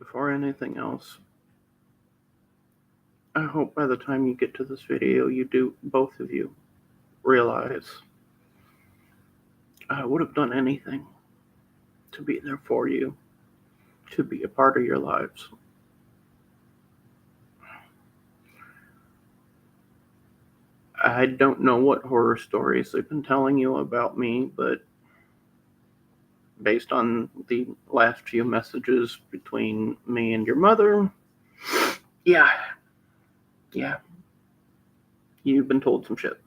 before anything else, I hope by the time you get to this video, both of you, realize I would have done anything to be there for you, to be a part of your lives. I don't know what horror stories they've been telling you about me, but based on the last few messages between me and your mother, yeah, you've been told some shit.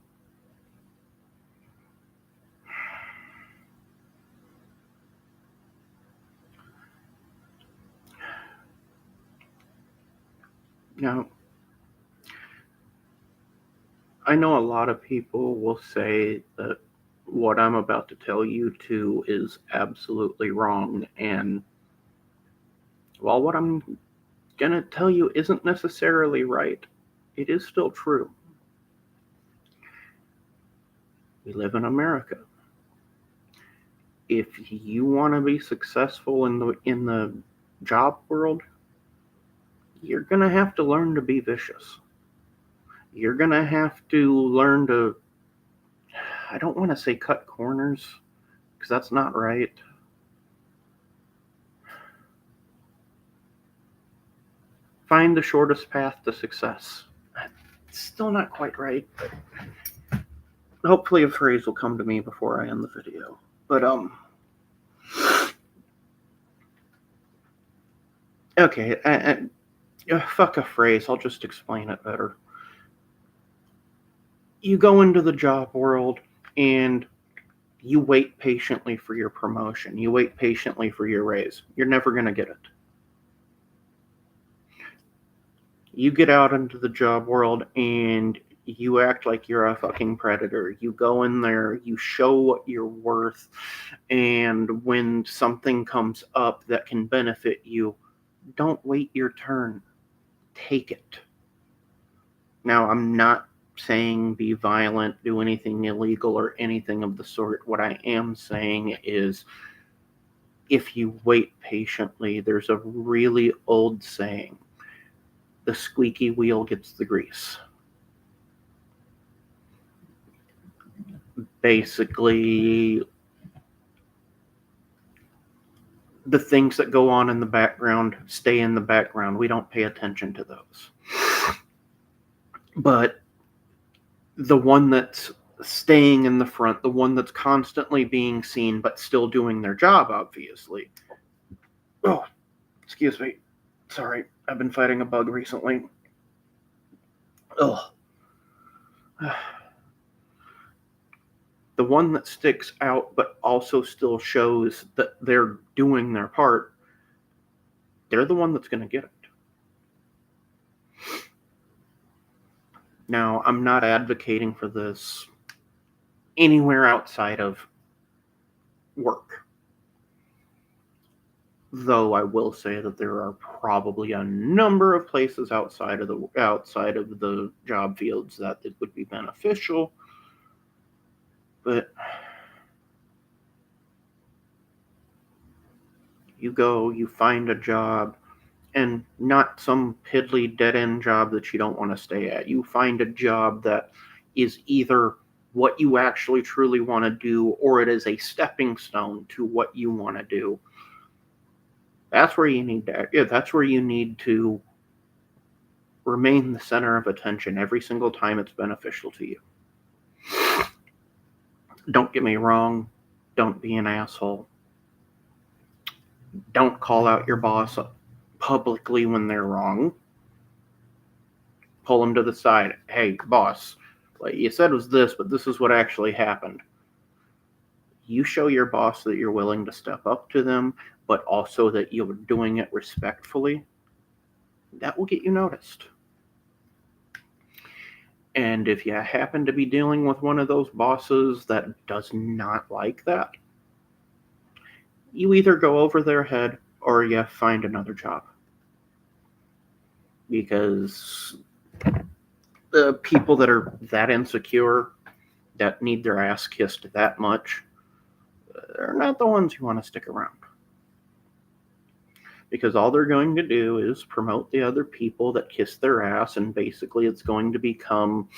Now, I know a lot of people will say that what I'm about to tell you to is absolutely wrong, and while what I'm gonna tell you isn't necessarily right, it is still true. We live in America. If you want to be successful in the job world, you're gonna have to learn to be vicious. You're gonna have to learn to, I don't want to say cut corners, because that's not right. Find the shortest path to success. It's still not quite right, but hopefully a phrase will come to me before I end the video. But okay, fuck a phrase, I'll just explain it better. You go into the job world and you wait patiently for your promotion. You wait patiently for your raise. You're never going to get it. You get out into the job world and you act like you're a fucking predator. You go in there, you show what you're worth, and when something comes up that can benefit you, don't wait your turn. Take it. Now, I'm not saying be violent, do anything illegal, or anything of the sort. What I am saying is, if you wait patiently, there's a really old saying, the squeaky wheel gets the grease. Basically, the things that go on in the background stay in the background. We don't pay attention to those. But the one that's staying in the front, the one that's constantly being seen but still doing their job, obviously. Oh, excuse me. Sorry, I've been fighting a bug recently. Ugh. The one that sticks out but also still shows that they're doing their part, they're the one that's going to get it. Now, I'm not advocating for this anywhere outside of work. Though I will say that there are probably a number of places outside of the job fields that it would be beneficial. But you go, you find a job, and not some piddly dead-end job that you don't want to stay at. You find a job that is either what you actually truly want to do, or it is a stepping stone to what you want to do. That's where you need to remain the center of attention every single time it's beneficial to you. Don't get me wrong. Don't be an asshole. Don't call out your boss publicly when they're wrong. Pull them to the side. Hey, boss, what you said was this, but this is what actually happened. You show your boss that you're willing to step up to them, but also that you're doing it respectfully. That will get you noticed. And if you happen to be dealing with one of those bosses that does not like that, you either go over their head or you find another job. Because the people that are that insecure, that need their ass kissed that much, they're not the ones you want to stick around. Because all they're going to do is promote the other people that kiss their ass, and basically it's going to become,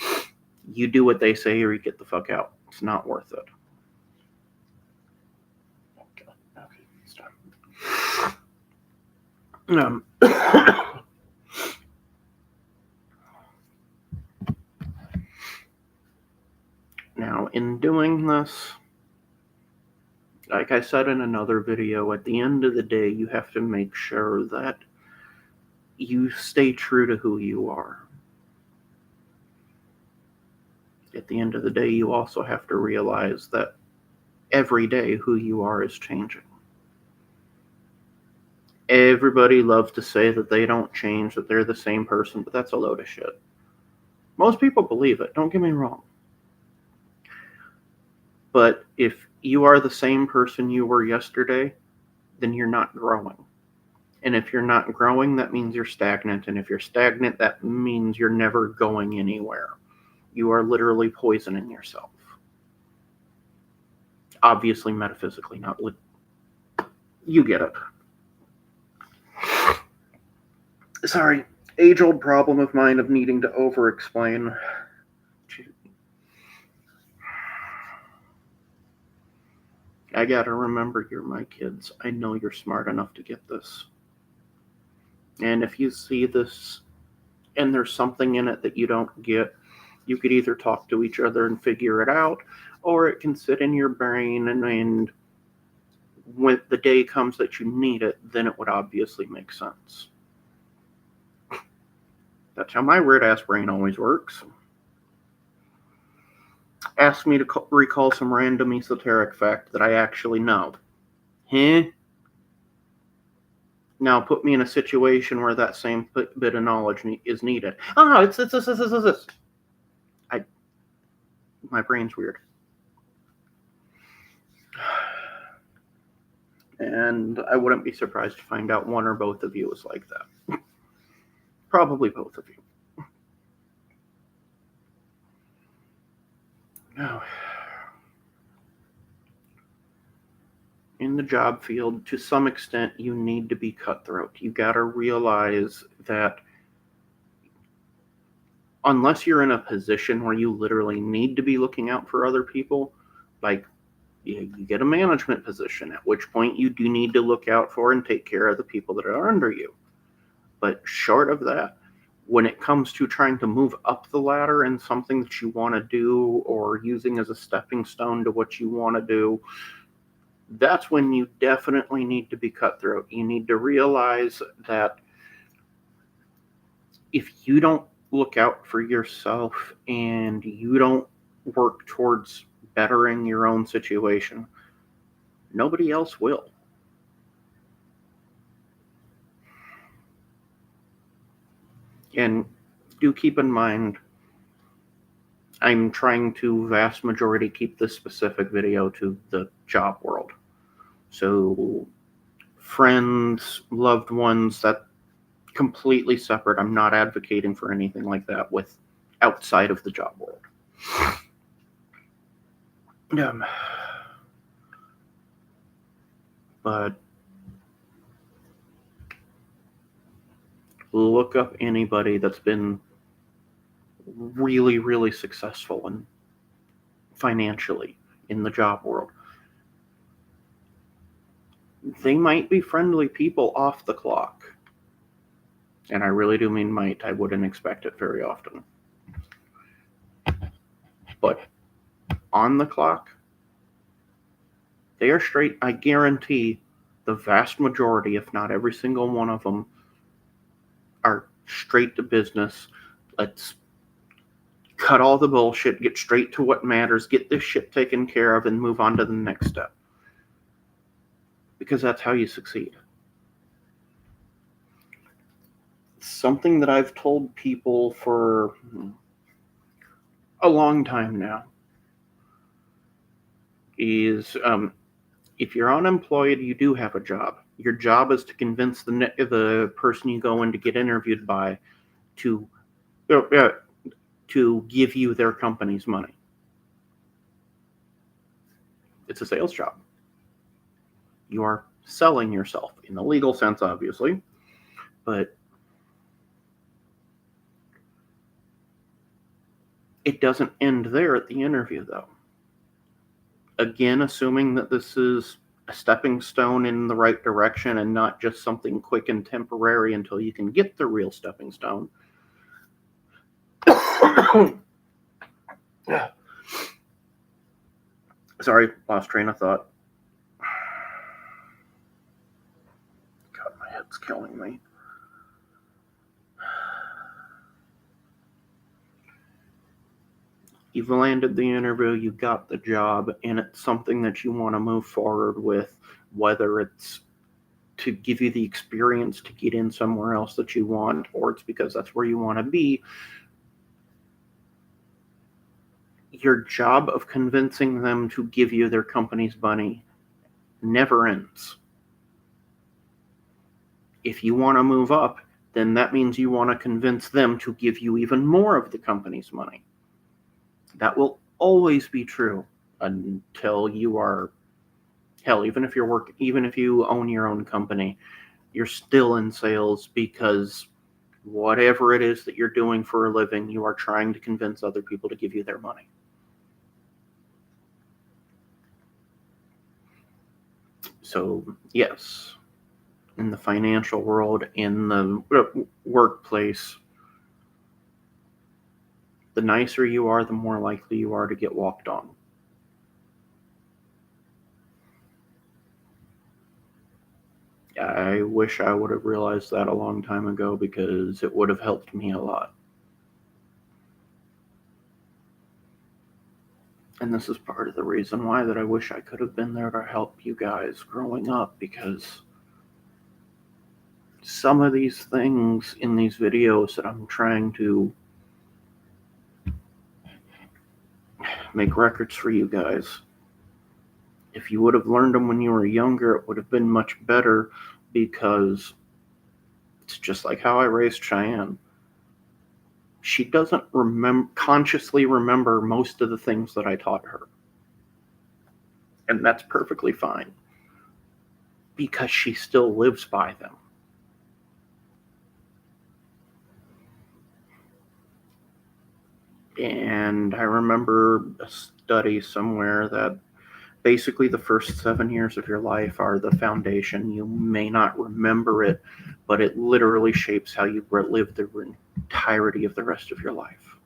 you do what they say or you get the fuck out. It's not worth it. Okay, stop. Now, in doing this, like I said in another video, at the end of the day, you have to make sure that you stay true to who you are. At the end of the day, you also have to realize that every day who you are is changing. Everybody loves to say that they don't change, that they're the same person, but that's a load of shit. Most people believe it, don't get me wrong. But if you are the same person you were yesterday, then you're not growing. And if you're not growing, that means you're stagnant. And if you're stagnant, that means you're never going anywhere. You are literally poisoning yourself. Obviously, metaphysically, not you get it. Sorry, age-old problem of mine of needing to over-explain. I gotta remember you're my kids. I know you're smart enough to get this. And if you see this and there's something in it that you don't get, you could either talk to each other and figure it out, or it can sit in your brain, and when the day comes that you need it, then it would obviously make sense. That's how my weird-ass brain always works. Ask me to recall some random esoteric fact that I actually know. Huh? Now put me in a situation where that same bit of knowledge is needed. Oh, it's this. My brain's weird. And I wouldn't be surprised to find out one or both of you is like that. Probably both of you. Now, in the job field, to some extent, you need to be cutthroat. You gotta realize that unless you're in a position where you literally need to be looking out for other people, like you get a management position, at which point you do need to look out for and take care of the people that are under you. But short of that, when it comes to trying to move up the ladder in something that you want to do, or using as a stepping stone to what you want to do, that's when you definitely need to be cutthroat. You need to realize that if you don't look out for yourself and you don't work towards bettering your own situation, nobody else will. And do keep in mind, I'm trying to vast majority keep this specific video to the job world. So friends, loved ones, that completely separate. I'm not advocating for anything like that with outside of the job world. But look up anybody that's been really, really successful and financially in the job world. They might be friendly people off the clock. And I really do mean might. I wouldn't expect it very often. But on the clock, they are straight. I guarantee the vast majority, if not every single one of them, are straight to business. Let's cut all the bullshit, get straight to what matters, get this shit taken care of, and move on to the next step. Because that's how you succeed. Something that I've told people for a long time now is if you're unemployed, you do have a job. Your job is to convince the person you go in to get interviewed by to give you their company's money. It's a sales job. You are selling yourself in the legal sense, obviously, but it doesn't end there at the interview, though. Again, assuming that this is a stepping stone in the right direction and not just something quick and temporary until you can get the real stepping stone. Sorry, lost train of thought. God, my head's killing me. You've landed the interview, you got the job, and it's something that you want to move forward with, whether it's to give you the experience to get in somewhere else that you want, or it's because that's where you want to be. Your job of convincing them to give you their company's money never ends. If you want to move up, then that means you want to convince them to give you even more of the company's money. That will always be true until you are, hell, even if you own your own company, you're still in sales, because whatever it is that you're doing for a living, you are trying to convince other people to give you their money. So, yes, in the financial world, in the workplace, the nicer you are, the more likely you are to get walked on. I wish I would have realized that a long time ago, because it would have helped me a lot. And this is part of the reason why that I wish I could have been there to help you guys growing up, because some of these things in these videos that I'm trying to make records for you guys, if you would have learned them when you were younger, it would have been much better, because it's just like how I raised Cheyenne. She doesn't consciously remember most of the things that I taught her. And that's perfectly fine, because she still lives by them. And I remember a study somewhere that basically the first 7 years of your life are the foundation. You may not remember it, but it literally shapes how you live the entirety of the rest of your life.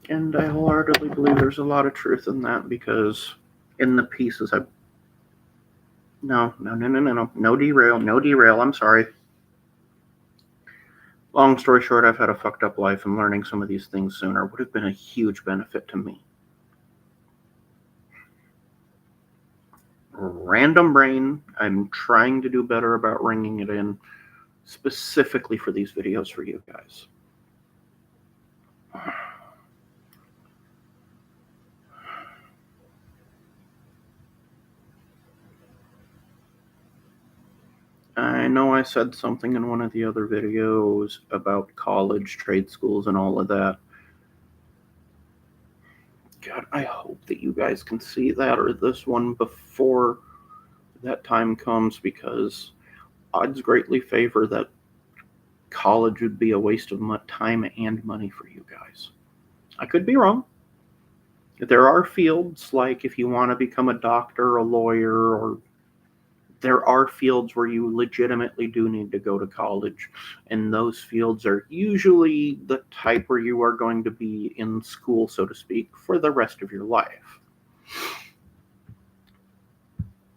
And I wholeheartedly believe there's a lot of truth in that, because in the pieces No derail, I'm sorry. Long story short, I've had a fucked up life, and learning some of these things sooner would have been a huge benefit to me. Random brain, I'm trying to do better about ringing it in, specifically for these videos for you guys. I know I said something in one of the other videos about college, trade schools, and all of that. God, I hope that you guys can see that, or this one, before that time comes, because odds greatly favor that college would be a waste of time and money for you guys. I could be wrong. There are fields, like if you want to become a doctor, a lawyer, or there are fields where you legitimately do need to go to college, and those fields are usually the type where you are going to be in school, so to speak, for the rest of your life.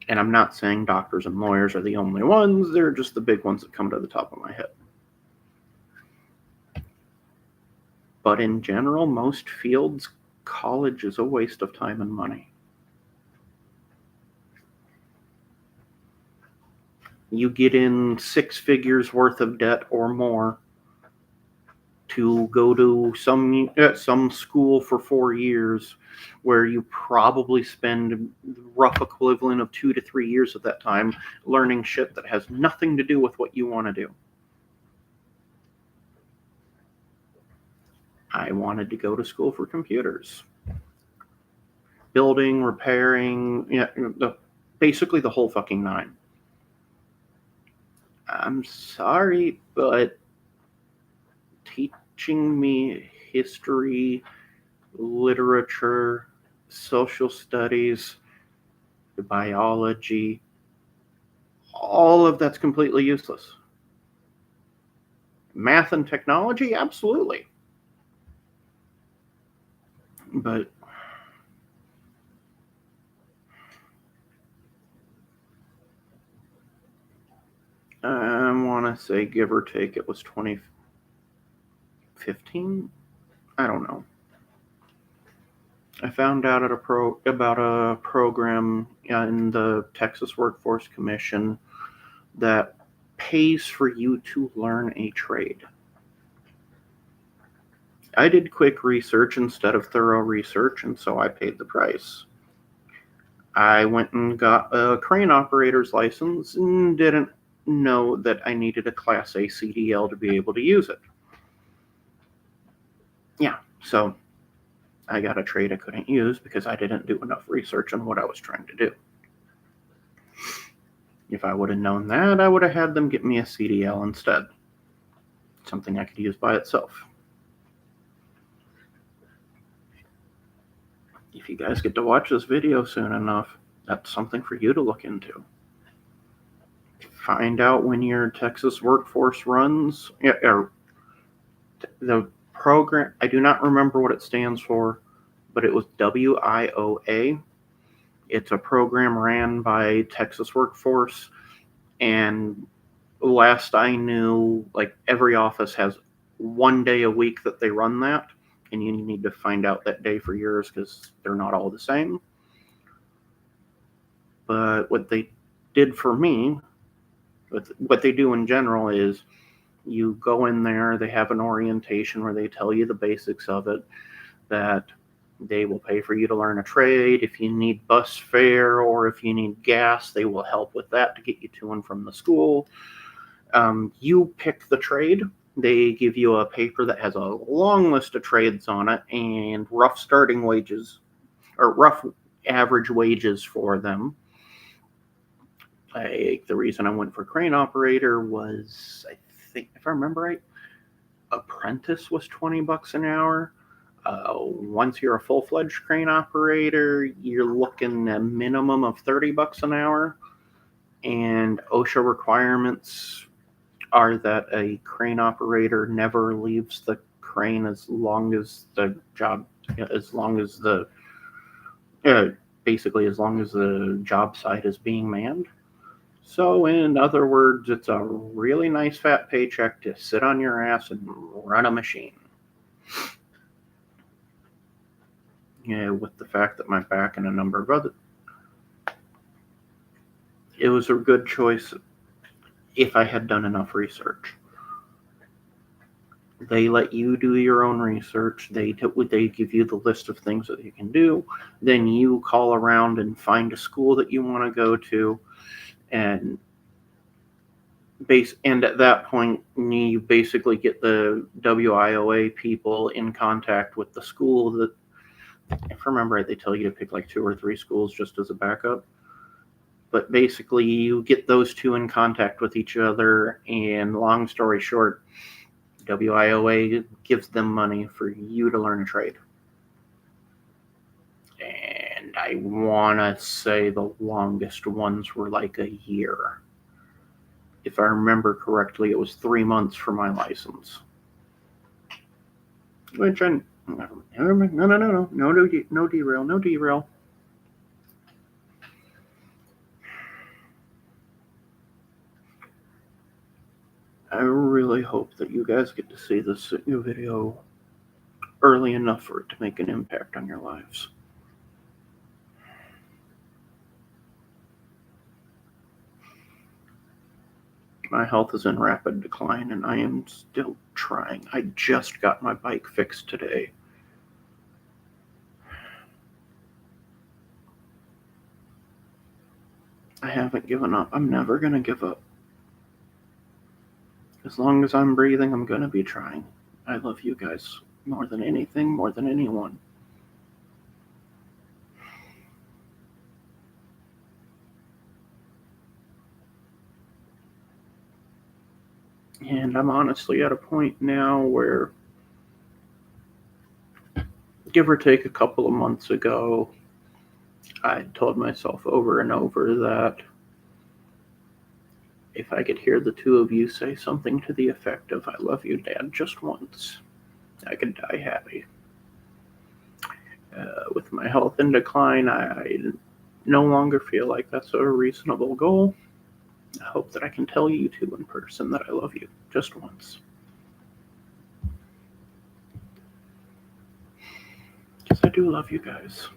And I'm not saying doctors and lawyers are the only ones, they're just the big ones that come to the top of my head. But in general, most fields, college is a waste of time and money. You get in 6 figures worth of debt or more to go to some school for 4 years, where you probably spend the rough equivalent of 2 to 3 years of that time learning shit that has nothing to do with what you want to do. I wanted to go to school for computers. building, repairing, basically the whole fucking nine. I'm sorry, but teaching me history, literature, social studies, biology, all of that's completely useless. Math and technology, absolutely. But I want to say, give or take, it was 2015. I don't know. I found out about a program in the Texas Workforce Commission that pays for you to learn a trade. I did quick research instead of thorough research, and so I paid the price. I went and got a crane operator's license and didn't know that I needed a Class A CDL to be able to use it. Yeah, so I got a trade I couldn't use because I didn't do enough research on what I was trying to do. If I would have known that, I would have had them get me a CDL instead. Something I could use by itself. If you guys get to watch this video soon enough, that's something for you to look into. Find out when your Texas workforce runs. The program, I do not remember what it stands for, but it was WIOA. It's a program ran by Texas Workforce, and last I knew, like, every office has one day a week that they run that, and you need to find out that day for yours because they're not all the same. But what they did for me, what they do in general is you go in there, they have an orientation where they tell you the basics of it, that they will pay for you to learn a trade. If you need bus fare or if you need gas, they will help with that to get you to and from the school. You pick the trade. They give you a paper that has a long list of trades on it and rough starting wages or rough average wages for them. The reason I went for crane operator was, I think, if I remember right, apprentice was $20 an hour. Once you're a full-fledged crane operator, you're looking at a minimum of $30 an hour. And OSHA requirements are that a crane operator never leaves the crane as long as the job, basically as long as the job site is being manned. So in other words, it's a really nice fat paycheck to sit on your ass and run a machine. With the fact that my back and a number of other, it was a good choice if I had done enough research. They let you do your own research. They give you the list of things that you can do. Then you call around and find a school that you want to go to, and at that point, you basically get the WIOA people in contact with the school that, if I remember right, they tell you to pick like 2 or 3 schools just as a backup. But basically, you get those two in contact with each other, and long story short, WIOA gives them money for you to learn a trade. And I want to say the longest ones were like a year. If I remember correctly, it was 3 months for my license. Which no derail. I really hope that you guys get to see this video early enough for it to make an impact on your lives. My health is in rapid decline, and I am still trying. I just got my bike fixed today. I haven't given up. I'm never going to give up. As long as I'm breathing, I'm going to be trying. I love you guys more than anything, more than anyone. And I'm honestly at a point now where, give or take a couple of months ago, I told myself over and over that if I could hear the two of you say something to the effect of, "I love you, Dad," just once, I could die happy. With my health in decline, I no longer feel like that's a reasonable goal. I hope that I can tell you two in person that I love you just once. Because I do love you guys.